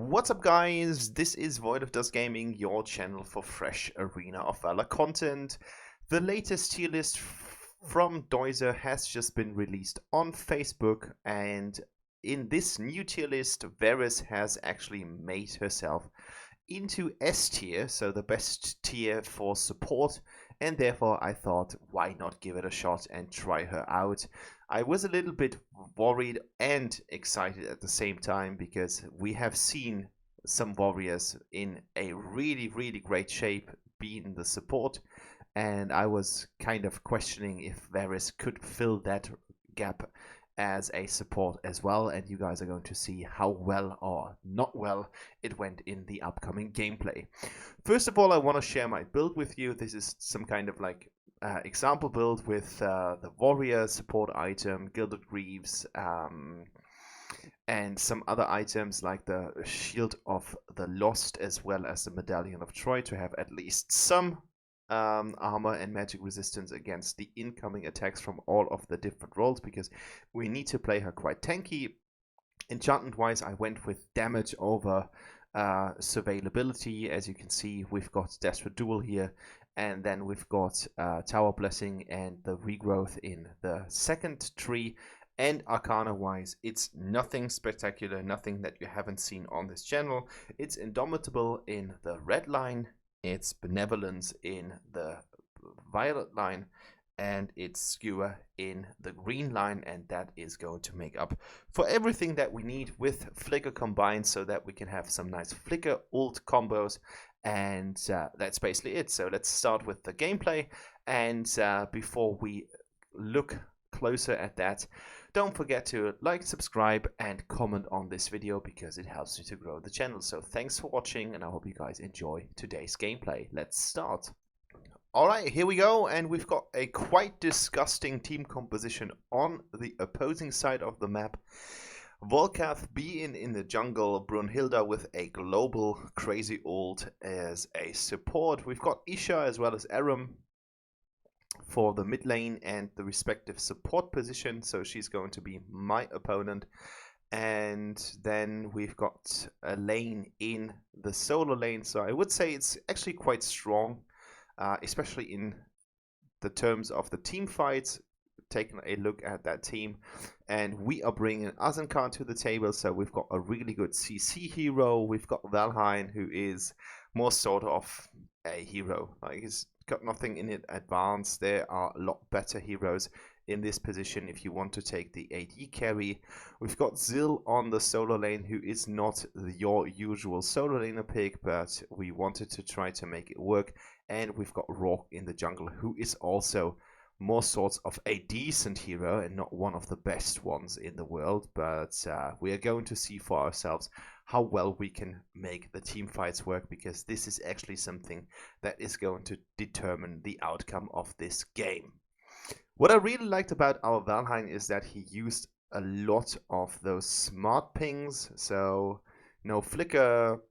What's up, guys? This is Void of Dust Gaming, your channel for fresh Arena of Valor content. The latest tier list from Deuser has just been released on Facebook, and in this new tier list, VERES has actually made herself into S tier, so the best tier for support, and therefore I thought, why not give it a shot and try her out. I was a little bit worried and excited at the same time because we have seen some warriors in a really great shape being the support, and I was kind of questioning if VERES could fill that gap as a support as well, and you guys are going to see how well or not well it went in the upcoming gameplay. First of all, I want to share my build with you. This is some kind of like example build with the warrior support item, Gilded Greaves, and some other items like the Shield of the Lost as well as the Medallion of Troy to have at least some armor and magic resistance against the incoming attacks from all of the different roles, because we need to play her quite tanky. Enchantment wise, I went with damage over surveyability. As you can see, we've got Desperate Duel here, and then we've got Tower Blessing and the regrowth in the second tree. And Arcana wise, it's nothing spectacular, nothing that you haven't seen on this channel. It's Indomitable in the red line, it's Benevolence in the violet line, and it's Skewer in the green line, and that is going to make up for everything that we need with Flicker combined, so that we can have some nice Flicker ult combos, and that's basically it. So let's start with the gameplay, and before we look closer at that, don't forget to like, subscribe, and comment on this video because it helps me to grow the channel. So thanks for watching, and I hope you guys enjoy today's gameplay. Let's start. Alright, here we go, and we've got a quite disgusting team composition on the opposing side of the map. Volkath being in the jungle, Brunhilde with a global crazy ult as a support. We've got Isha as well as Aram for the mid lane and the respective support position, so she's going to be my opponent. And then we've got a lane in the solo lane, so I would say it's actually quite strong, especially in the terms of the team fights. Taking a look at that team, and we are bringing Azenkar to the table, so we've got a really good CC hero. We've got Valheim, who is more sort of a hero, like he's got nothing in it advanced. There are a lot better heroes in this position if you want to take the AD carry. We've got Zill on the solo lane, who is not your usual solo laner pick, but we wanted to try to make it work. And we've got Rock in the jungle, who is also more sorts of a decent hero and not one of the best ones in the world, but we are going to see for ourselves how well we can make the team fights work, because this is actually something that is going to determine the outcome of this game. What I really liked about our Valheim is that he used a lot of those smart pings, so no flicker.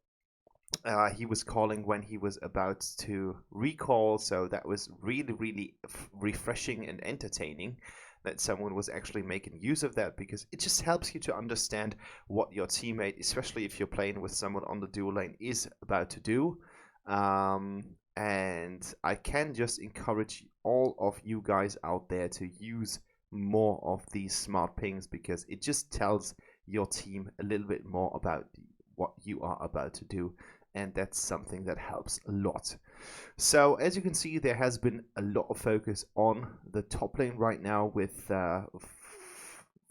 He was calling when he was about to recall, so that was really refreshing and entertaining that someone was actually making use of that, because it just helps you to understand what your teammate, especially if you're playing with someone on the dual lane, is about to do. And I can just encourage all of you guys out there to use more of these smart pings, because it just tells your team a little bit more about what you are about to do, and that's something that helps a lot. So as you can see, there has been a lot of focus on the top lane right now, with the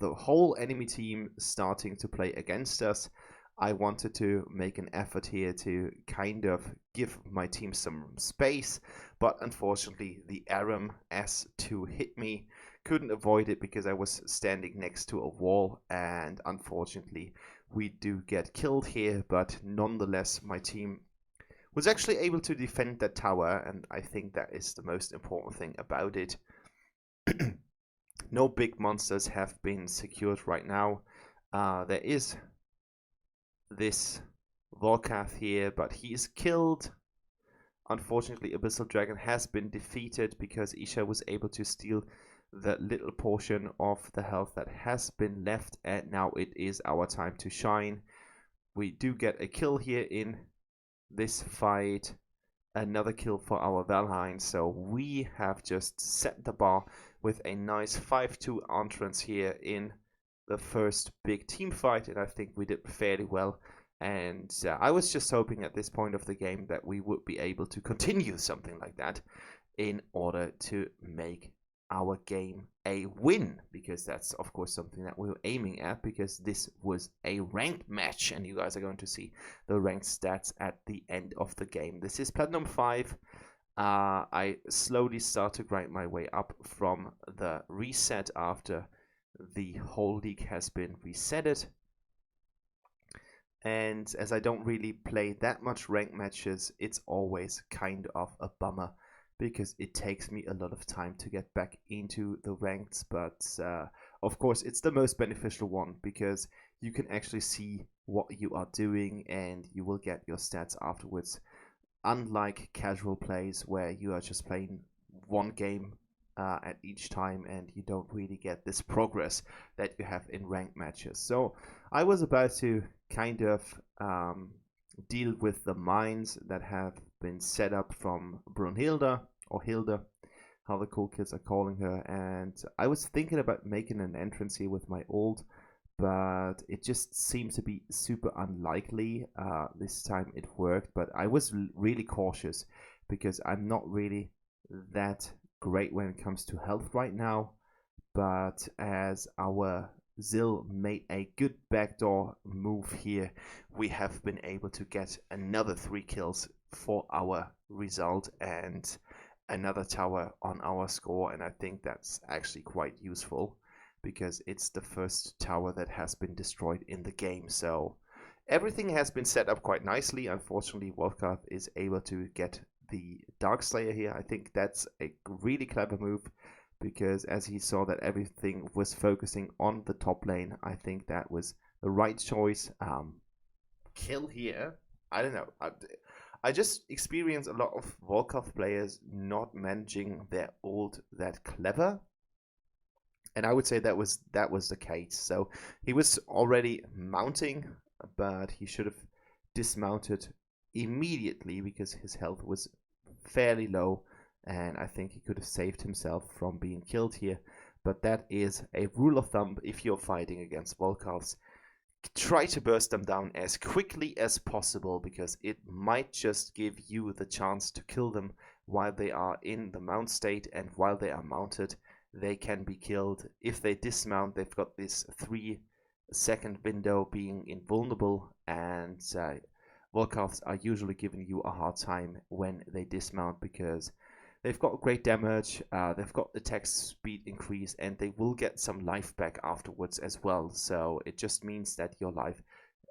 whole enemy team starting to play against us. I wanted to make an effort here to kind of give my team some space, but unfortunately the Aram S2 hit me. Couldn't avoid it because I was standing next to a wall, and unfortunately we do get killed here, but nonetheless my team was actually able to defend that tower, and I think that is the most important thing about it. No big monsters have been secured right now. There is this Volkath here, but he is killed. Unfortunately, Abyssal Dragon has been defeated because Isha was able to steal the little portion of the health that has been left, and now it is our time to shine. we do get a kill here in this fight. Another kill for our Valheim. So we have just set the bar with a nice 5-2 entrance here in the first big team fight, and I think we did fairly well. And I was just hoping at this point of the game that we would be able to continue something like that in order to make our game a win, because that's of course something that we were aiming at, because this was a ranked match and you guys are going to see the ranked stats at the end of the game. This is Platinum 5. I slowly start to grind my way up from the reset after the whole league has been resetted. And as I don't really play that much ranked matches, it's always kind of a bummer, because it takes me a lot of time to get back into the ranks. But of course it's the most beneficial one, because you can actually see what you are doing and you will get your stats afterwards, unlike casual plays where you are just playing one game at each time and you don't really get this progress that you have in ranked matches. So I was about to kind of deal with the mines that have been set up from Brunhilde, or Hilda, how the cool kids are calling her, and I was thinking about making an entrance here with my ult, but it just seemed to be super unlikely. This time it worked, but I was really cautious because I'm not really that great when it comes to health right now. But as our Zill made a good backdoor move here, we have been able to get another 3 kills for our result and another tower on our score, and I think that's actually quite useful because it's the first tower that has been destroyed in the game. So everything has been set up quite nicely. Unfortunately, Wolfcraft is able to get the Darkslayer here. I think that's a really clever move, because as he saw that everything was focusing on the top lane, I think that was the right choice. Kill here, I don't know. I just experienced a lot of Volkov players not managing their ult that clever, and I would say that was the case. So he was already mounting, but he should have dismounted immediately because his health was fairly low, and I think he could have saved himself from being killed here. But that is a rule of thumb if you're fighting against Volkovs. Try to burst them down as quickly as possible, because it might just give you the chance to kill them while they are in the mount state, and while they are mounted they can be killed. If they dismount, they've got this 3-second window being invulnerable, and Volkovs are usually giving you a hard time when they dismount, because they've got great damage, they've got attack speed increase, and they will get some life back afterwards as well. So it just means that your life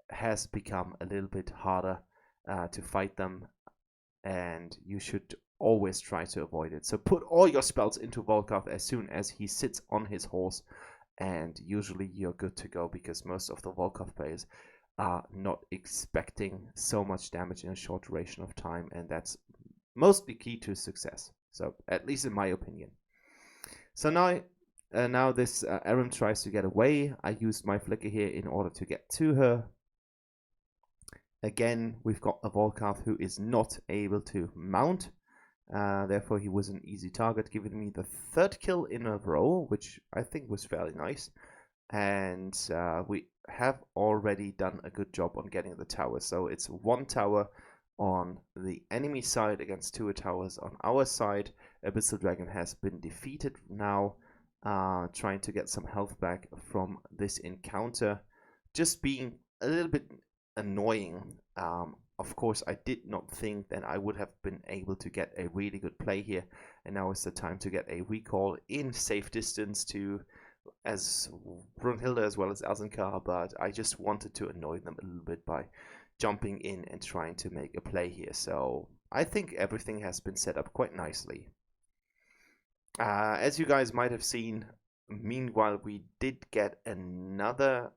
has become a little bit harder to fight them, and you should always try to avoid it. So put all your spells into Volkov as soon as he sits on his horse, and usually you're good to go, because most of the Volkov players are not expecting so much damage in a short duration of time, and that's mostly key to success. So at least in my opinion. So now this Aram tries to get away. I used my flicker here in order to get to her. Again, we've got a Volkov who is not able to mount. Therefore, he was an easy target, giving me the 3rd kill in a row, which I think was fairly nice. And we have already done a good job on getting the tower. So it's 1 tower on the enemy side against 2 towers on our side. Abyssal Dragon has been defeated now, trying to get some health back from this encounter. Just being a little bit annoying. Of course, I did not think that I would have been able to get a really good play here, and now is the time to get a recall in safe distance to as Brunhilde as well as Azenkar, but I just wanted to annoy them a little bit by jumping in and trying to make a play here. So I think everything has been set up quite nicely. As you guys might have seen, meanwhile we did get another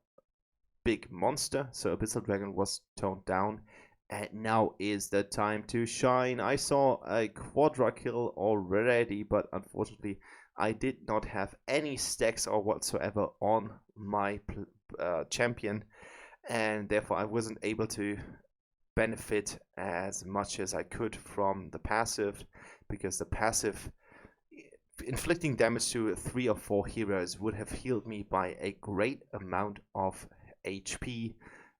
big monster, so Abyssal Dragon was toned down, and now is the time to shine. I saw a quadra kill already, but unfortunately I did not have any stacks or whatsoever on my champion, and therefore I wasn't able to benefit as much as I could from the passive, because the passive inflicting damage to 3 or 4 heroes would have healed me by a great amount of HP.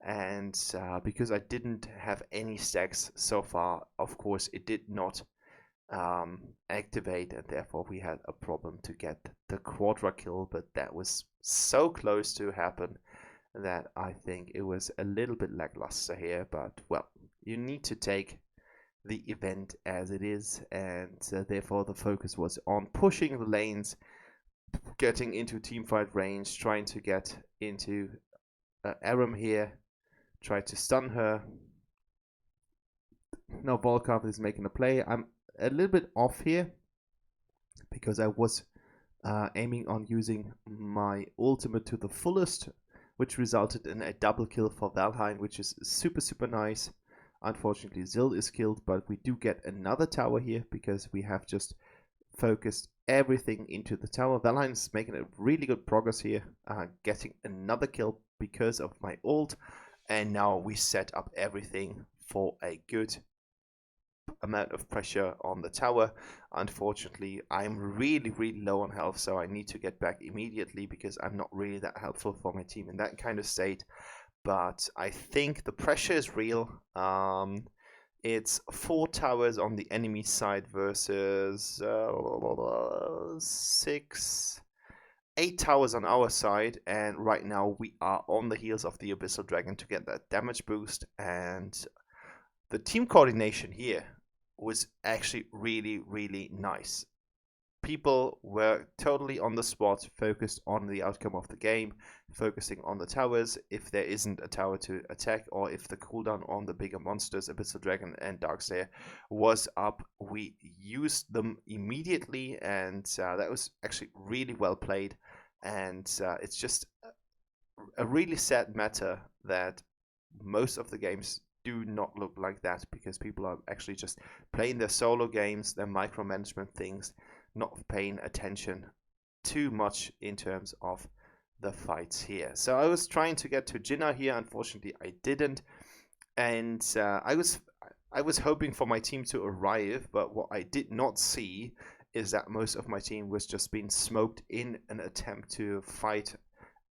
And because I didn't have any stacks so far, of course it did not activate, and therefore we had a problem to get the quadra kill, but that was so close to happen that I think it was a little bit lackluster here. But well, you need to take the event as it is, and therefore the focus was on pushing the lanes, getting into teamfight range, trying to get into Aram here, try to stun her. Now Volkov is making a play. I'm a little bit off here because I was aiming on using my ultimate to the fullest, which resulted in a double kill for Valheim, which is super nice. Unfortunately, Zill is killed, but we do get another tower here because we have just focused everything into the tower. Valheim is making a really good progress here, getting another kill because of my ult, and now we set up everything for a good amount of pressure on the tower. Unfortunately, I'm really low on health, so I need to get back immediately because I'm not really that helpful for my team in that kind of state. But I think the pressure is real. It's 4 towers on the enemy side versus 8 towers on our side, and right now we are on the heels of the Abyssal Dragon to get that damage boost. And the team coordination here was actually really nice. People were totally on the spot, focused on the outcome of the game, focusing on the towers. If there isn't a tower to attack, or if the cooldown on the bigger monsters, Abyssal Dragon and Darkslayer, was up, we used them immediately, and that was actually really well played. And it's just a really sad matter that most of the games do not look like that, because people are actually just playing their solo games, their micromanagement things, not paying attention too much in terms of the fights here. So I was trying to get to Jinnah here. Unfortunately, I didn't, and I was hoping for my team to arrive, but what I did not see is that most of my team was just being smoked in an attempt to fight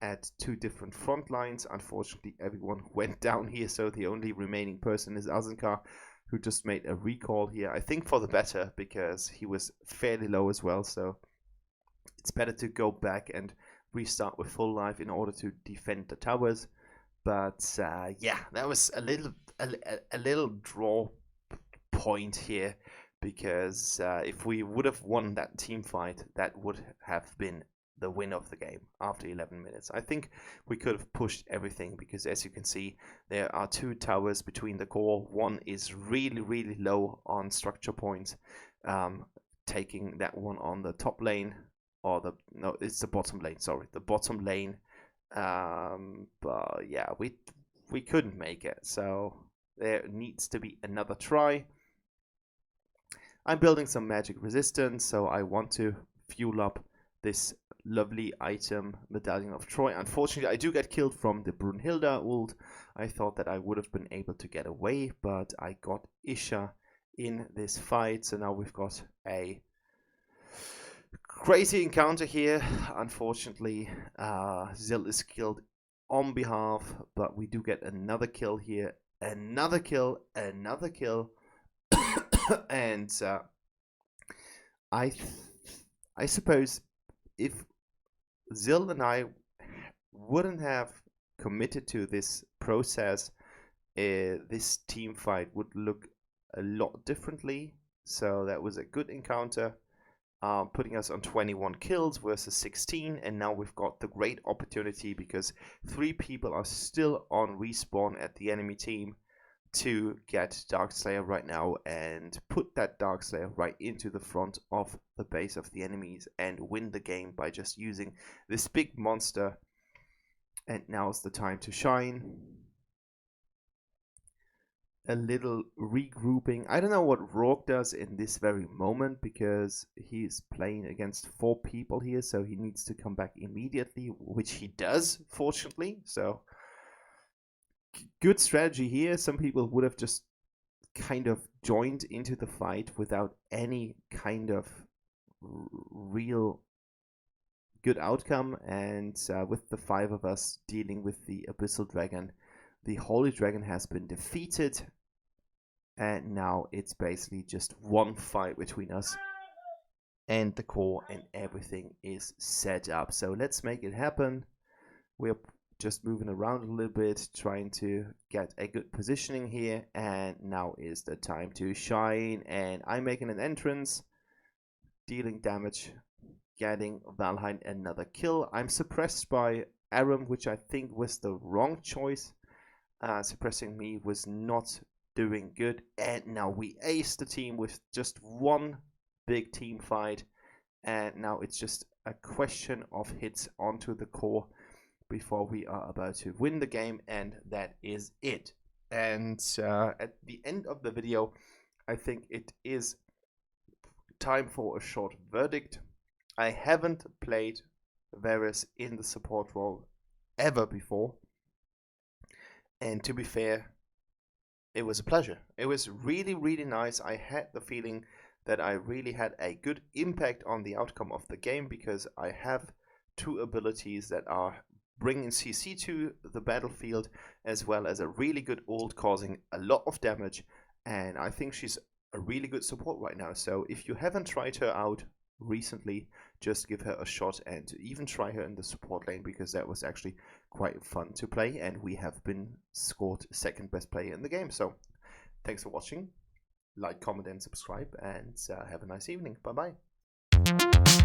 at 2 different front lines. Unfortunately, everyone went down here, so the only remaining person is Azenkar, who just made a recall here. I think for the better, because he was fairly low as well, so it's better to go back and restart with full life in order to defend the towers. But yeah, that was a little draw point here, because if we would have won that team fight, that would have been the win of the game after 11 minutes. I think we could have pushed everything, because as you can see, there are 2 towers between the core. One is really low on structure points, taking that one on the top lane, or no, it's the bottom lane, sorry, the bottom lane. But yeah, we couldn't make it, so there needs to be another try. I'm building some magic resistance, so I want to fuel up this lovely item, Medallion of Troy. Unfortunately, I do get killed from the Brunhilde ult. I thought that I would have been able to get away, but I got Isha in this fight. So now we've got a crazy encounter here. Unfortunately, Zill is killed on behalf, but we do get another kill here. Another kill. And I suppose if Zill and I wouldn't have committed to this process, this team fight would look a lot differently. So that was a good encounter, putting us on 21 kills versus 16, and now we've got the great opportunity, because 3 people are still on respawn at the enemy team, to get Darkslayer right now and put that Darkslayer right into the front of the base of the enemies and win the game by just using this big monster. And now's the time to shine. A little regrouping. I don't know what RoV does in this very moment, because he's playing against 4 people here, so he needs to come back immediately, which he does, fortunately. So good strategy here. Some people would have just kind of joined into the fight without any kind of real good outcome, and with the 5 of us dealing with the Abyssal Dragon, the Holy Dragon has been defeated, and now it's basically just one fight between us and the core, and everything is set up. So let's make it happen. We're just moving around a little bit, trying to get a good positioning here, and now is the time to shine, and I'm making an entrance, dealing damage, getting Valheim another kill. I'm suppressed by Aram, which I think was the wrong choice. Suppressing me was not doing good, and now we ace the team with just one big team fight, and now it's just a question of hits onto the core before we are about to win the game, and that is it. And at the end of the video, I think it is time for a short verdict. I haven't played VERES in the support role ever before, and to be fair, it was a pleasure. It was really, really nice. I had the feeling that I really had a good impact on the outcome of the game, because I have 2 abilities that are bringing CC to the battlefield, as well as a really good ult causing a lot of damage, and I think she's a really good support right now. So if you haven't tried her out recently, just give her a shot, and even try her in the support lane, because that was actually quite fun to play, and we have been scored 2nd best player in the game. So thanks for watching. Like, comment, and subscribe, and have a nice evening. Bye bye.